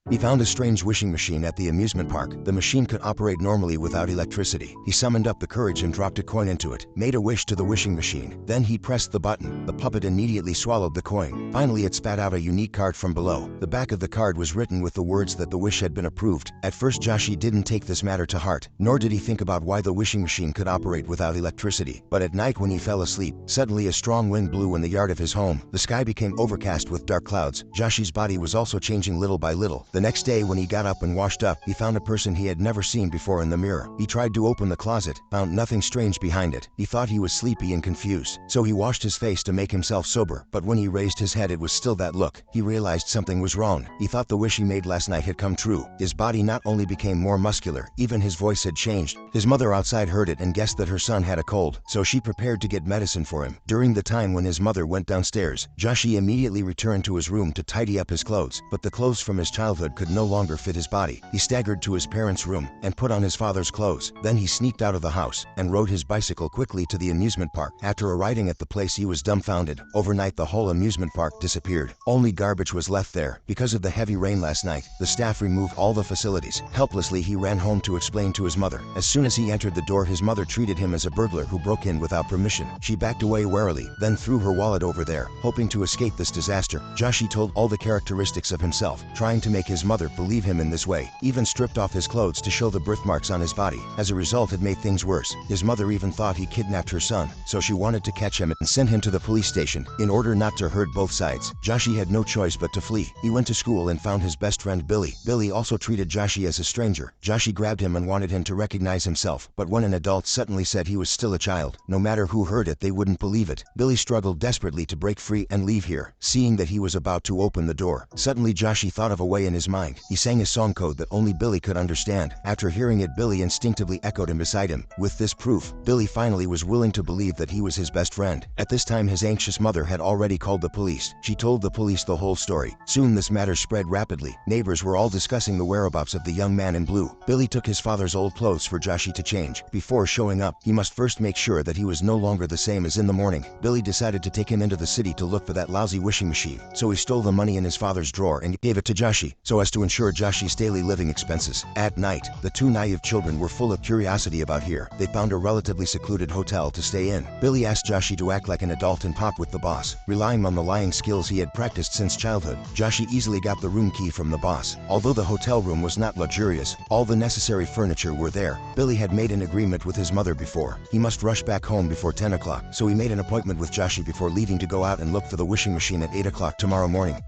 He found a strange wishing machine at the amusement park. The machine could operate normally without electricity. He summoned up the courage and dropped a coin into it, made a wish to the wishing machine. Then he pressed the button. The puppet immediately swallowed the coin. Finally, it spat out a unique card from below. The back of the card was written with the words that the wish had been approved. At first, Joshi didn't take this matter to heart, nor did he think about why the wishing machine could operate without electricity. But at night when he fell asleep, suddenly a strong wind blew in the yard of his home. The sky became overcast with dark clouds. Joshi's body was also changing little by little. The next day when he got up and washed up, he found a person he had never seen before in the mirror. He tried to open the closet, found nothing strange behind it. He thought he was sleepy and confused, so he washed his face to make himself sober. But when he raised his head, it was still that look. He realized something was wrong. He thought the wish he made last night had come true. His body not only became more muscular, even his voice had changed. His mother outside heard it and guessed that her son had a cold, so she prepared to get medicine for him. During the time when his mother went downstairs, Joshi immediately returned to his room to tidy up his clothes, but the clothes from his childhood could no longer fit his body. He staggered to his parents' room and put on his father's clothes. Then he sneaked out of the house and rode his bicycle quickly to the amusement park. After arriving at the place, he was dumbfounded. Overnight, the whole amusement park disappeared. Only garbage was left there. Because of the heavy rain last night, the staff removed all the facilities. Helplessly, he ran home to explain to his mother. As soon as he entered the door, his mother treated him as a burglar who broke in without permission. She backed away warily, then threw her wallet over there, hoping to escape this disaster. Joshi told all the characteristics of himself, trying to make his mother believe him in this way. Even stripped off his clothes to show the birthmarks on his body. As a result, it made things worse. His mother even thought he kidnapped her son, so she wanted to catch him and send him to the police station. In order not to hurt both sides, Joshi had no choice but to flee. He went to school and found his best friend Billy. Billy also treated Joshi as a stranger. Joshi grabbed him and wanted him to recognize himself, but when an adult suddenly said he was still a child, no matter who heard it, they wouldn't believe it. Billy struggled desperately to break free and leave here. Seeing that he was about to open the door, suddenly Joshi thought of a way in his mind. He sang a song code that only Billy could understand. After hearing it, Billy instinctively echoed him beside him. With this proof, Billy finally was willing to believe that he was his best friend. At this time, his anxious mother had already called the police. She told the police the whole story. Soon this matter spread rapidly. Neighbors were all discussing the whereabouts of the young man in blue. Billy took his father's old clothes for Joshi to change. Before showing up, he must first make sure that he was no longer the same as in the morning. Billy decided to take him into the city to look for that lousy wishing machine, so he stole the money in his father's drawer and gave it to Joshi, so as to ensure Joshi's daily living expenses. At night, the two naive children were full of curiosity about here. They found a relatively secluded hotel to stay in. Billy asked Joshi to act like an adult and pop with the boss. Relying on the lying skills he had practiced since childhood, Joshi easily got the room key from the boss. Although the hotel room was not luxurious, all the necessary furniture were there. Billy had made an agreement with his mother before. He must rush back home before 10 o'clock, so he made an appointment with Joshi before leaving to go out and look for the wishing machine at 8 o'clock tomorrow morning.